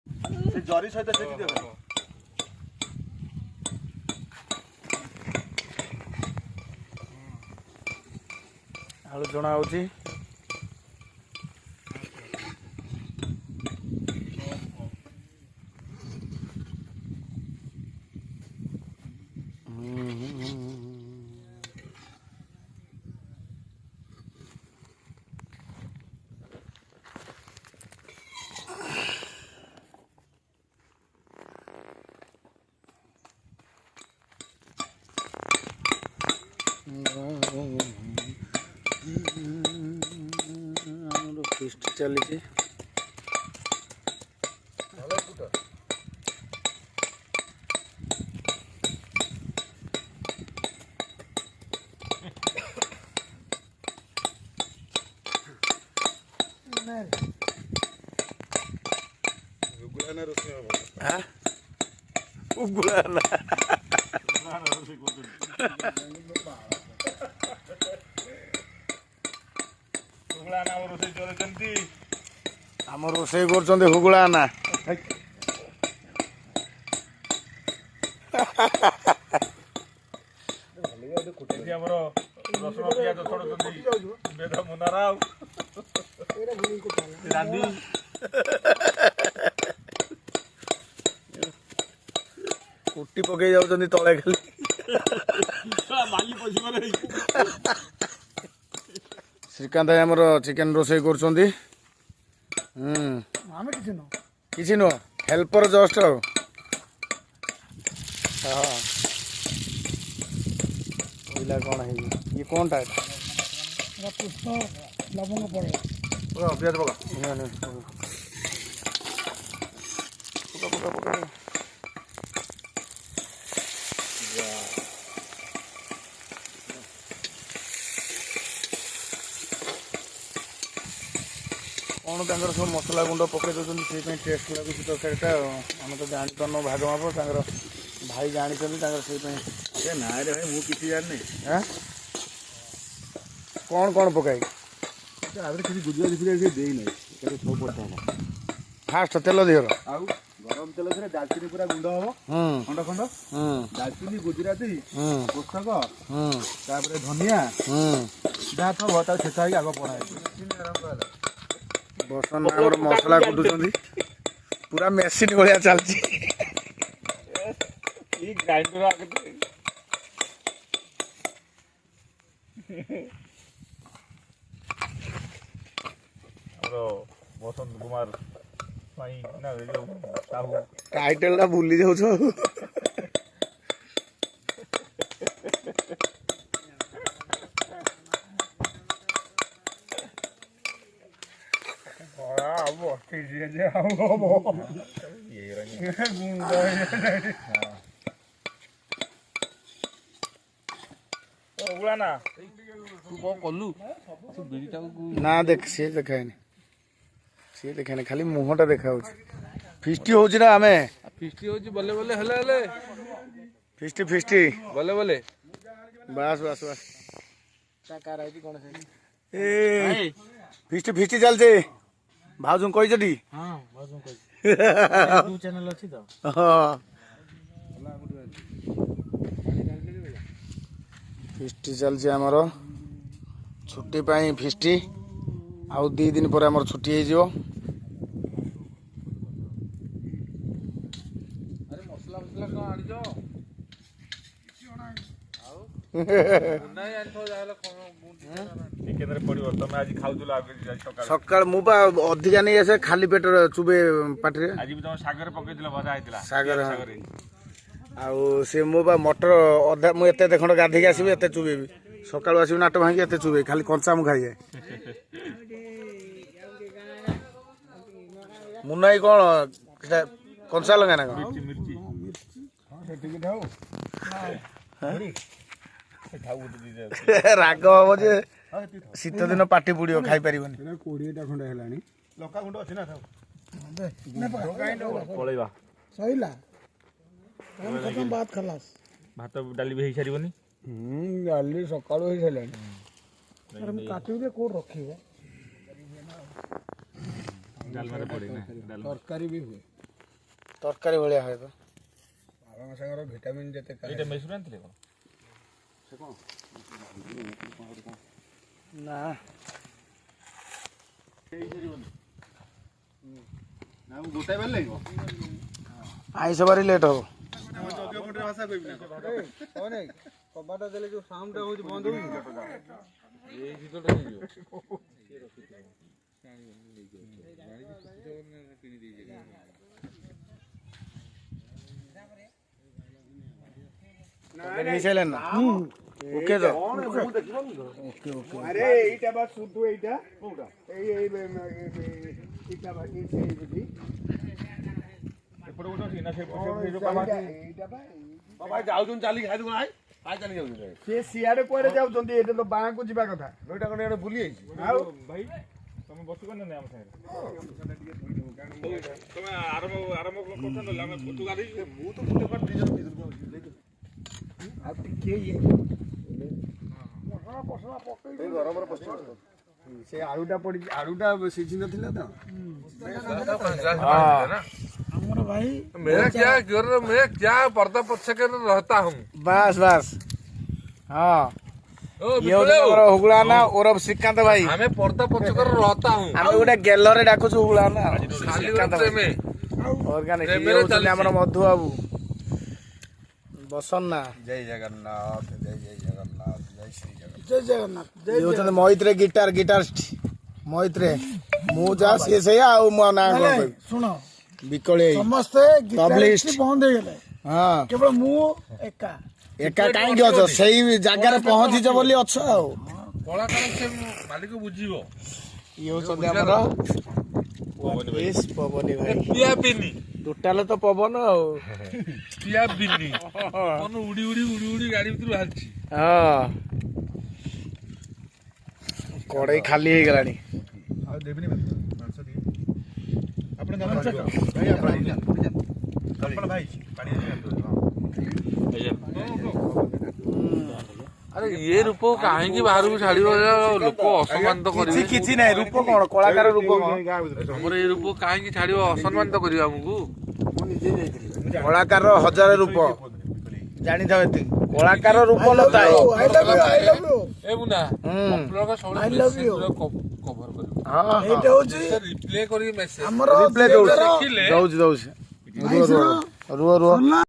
से जरी सहित छेकी देबो आलू जणा होची फिस्ट चली आम रोषे कर हुगुला ना रसुण पियाज छड़ुछंती बेद मुनारा रांदी कुटी पकई जाऊँ तले खाली माली पशी मारे श्रीकांत भाई आमर चिकेन रोषे कर किसी नुह हेल्पर जस्ट पहला कौन है ये कौन टा पुष्प लवंग पड़े पियाज पका कौन तंगर सब मसला गुंड पकई दौरान से टेस्ट लगुच तरकारीटा आम तो जापार भाग माप भाई जानते से ना रे भाई मु किसी जाने हाँ कौन कौन पकाई आगे किसी गुजराती फिर दे नहीं सब पड़ता है फास्ट तेल दिहर आउ गरम तेल से दालचीनी पूरा गुंड हम खंड खंड दालचीनी गुजराती पोस्तक तापर धनिया जहाँ सब होता छेचा ही आग पड़ा बर्तन आम मसला कुटुं पूरा मेसीन भाया चलती ग्राइंडर आगे बसंत कुमार ना साहू टाइटल भूली जाऊ ना देख सी देखाए सी देखाए खाली मुहटा देखा फिस्टी हो आमे फिस्टी हो बले बले हेले हेले फिस्टी फिस्टी बले बले बस बस बस ए फिस्टी फिस्टी चलते भाउज कही चैनल अच्छी तो फिस्टी चलती आमर छुट्टी पाई फिस्टी आउ 2 दिन पर आमर छुट्टी हो सकाल मु अधिका नहीं आसे खाली पेट चुबे पाटे सागर आउ से मो मटर अधा मुझे देखो गाधे आसबि एत चुबेबी सका आसबि नाट भांगी एत चुबे खाली कंचा मु खाई मुन्नाई कौन कंचा लगा ना कौन राग हम जे शीत दिन पाटी पुड़ो खाई पार 20टा खंड है लंका गुंड अच्छी ना सहीला खत्म बात खलास भात डाली भी सारी डाली सका हो सारे काटे कौन रखे तरकारी भी हुए ତରକାରୀ ଭଳିଆ ହୁଏ ତ। ପାଳଙ୍ଗ ଶାଗର ଭିଟାମିନ୍ ଯେତେ ଏଇଟା ମେସୁର ଆଣିଥିଲେ କଣ? ସେ କଣ ନା ନା ମୁଁ ଗୋଟାଏ ବେଳେ ଲାଗିବ ଆଇଁଷ ବାରି ଲେଟ୍ ହବ। ଭାଷା କହିବି କବାଟ ଦେଲେ ଯୋଉ ସାଉଣ୍ଡ ଟା ହଉଛି ବନ୍ଦ ହଉଛି ଏଇ ଭିତରଟା ହେଇଯିବ। ହେଇସାରିଲେଣି ନା ଓକେ ତ ଆରେ ଏଇଟା ବା ସୁଧୁ ଏଇଟା କୋଉଟା ଏଇ ଏଇଟା ବା ଏଇ ସେଇ ବୁଝି ଏପଟେ ଗୋଟେ ଅଛି ନା ଏଇଟା ବା ବାବା ଯାଉଛନ୍ତି ଚାଲିକି ଖାଇଦବୁ ନାହିଁ ଖାଇ ଚାଲି ଯାଉଛନ୍ତି ସେ ସିଆଡେ କୁଆଡେ ଯାଉଛନ୍ତି ଏଇଟା ତ ବାଁକୁ ଯିବା କଥା ଦୁଇଟା ଖଣ୍ଡେ ଇଆଡେ ବୁଲି ଯାଇଛି ଆଉ ଭାଇ ତମେ ବସିବ ନା ଆମ ସାଙ୍ଗରେ? ତମେ ଆରମ୍ଭ କରୁଛ ଆମେ ଫଟୋ କାଢି ମୁଁ ତ ଗୋଟେ ପାଟ ଦି ଜଣ ଭିତରକୁ ଆଉ ଟିକେ ଇଏ ଏଇ ଗରମରେ ପଶିବ ସେ ଆଳୁଟା ପଡିଛି ଆଳୁଟା ସିଝି ନଥିଲା ତ ଆମର ଭାଇ मैं क्या पर्दा पछ कर रहता हूँ। ବାସ୍ ବାସ୍ ହଁ ओ ଇଏ ହଉଛି ଆମର ହୁଗୁଳା ନା ଓରଫ ଶ୍ରୀକାନ୍ତ ଭାଇ। हमें पर्दा पछ कर रहता हूँ। ଆମେ ଗୋଟେ ଗେଲରେ ଡାକୁଛୁ ହୁଗୁଳା ନା खाली ଶ୍ରୀକାନ୍ତ ଭାଇ में ଅର୍ଗାନିକ। ଇଏ ପ୍ରେମରେ ହଉଛନ୍ତି ଆମର ଚାଲିଛି। ମଧୁ ବାବୁ ବସନ୍ ନା। ଜୟ ଜଗନ୍ନାଥ ଜୟ ଜଗନ୍ନାଥ ଜୟ ଶ୍ରୀ ଜଗନ୍ନାଥ ଜୟ ଜଗନ୍ନାଥ ଜୟ ଇଏ ହଉଛନ୍ତି ମଇତ୍ରେ ଗିଟାରିଷ୍ଟ ମଇତ୍ରେ ମୁଁ ଯାହା ସିଏ ସେଇଆ ଆଉ ମୋ ନାଁ କଣ ଜଗନ୍ନାଥ। କହିବି ଶୁଣ ବିକଳି ଭାଇ। ସମସ୍ତେ Published. ଗୀତାରିଷ୍ଟ ବନ୍ଦ ହେଇଗଲେ ହଁ କେବଳ ମୁଁ ଏକା। ଏକା କାହିଁକି ଅଛ ସେଇ ଜାଗାରେ ପହଞ୍ଚିଛ ବୋଲି ଅଛ ଆଉ। କଳାକାର ସେ ମାଲିକ ବୁଝିବ। ଇଏ ହଉଛନ୍ତି ଆମର ପବନୀ ଭାଇ। ପିଆ ପିନି ଟୋଟାଲ ତ ପବନ ଆଉ। ପିଆ ପିନି ମନ ଉଡି ଉଡି ଉଡି ଉଡି ଗାଡି ଭିତରୁ ବାହାରିଛି। ହଁ କଡେଇ ଖାଲି ହେଇଗଲାଣି। ଆଉ ଦେବିନି ମାଂସ ଟିକେ ଆପଣ ଭାଇ ଆପଣ ଭାଇ ପାଣି ଆରେ ଇଏ ରୂପ କାହିଁକି ବାହାରକୁ ଛାଡିବ? ଲୋକ ଅସମ୍ମାନିତ କରିବେ। କିଛି ନାହିଁ ରୂପ କଣ କଳାକାର ରୂପ କଣ? ଆମର ଏଇ ରୂପ କାହିଁକି ଛାଡିବ? ଅସମ୍ମାନିତ କରିବେ ଆମକୁ। କଳାକାର ହଜାର ରୂପ ଜାଣିଥାଉ ଏତିକି। କଳାକାର ରୂପ ନଥାଏ। I love you। ଏ ମୁନା ଆପଣଙ୍କ I ସବୁବେଳେ love you। କଭର କରିବ। ହଁ ଏଇଟା ହଉଛି ରିପ୍ଲେ କରିକି ମେସେଜ ଆମର ରିପ୍ଲେ ଝିଅର ଦଉଛି ଦଉଛି। ଭାଇର ରୁହ ସରିଲା।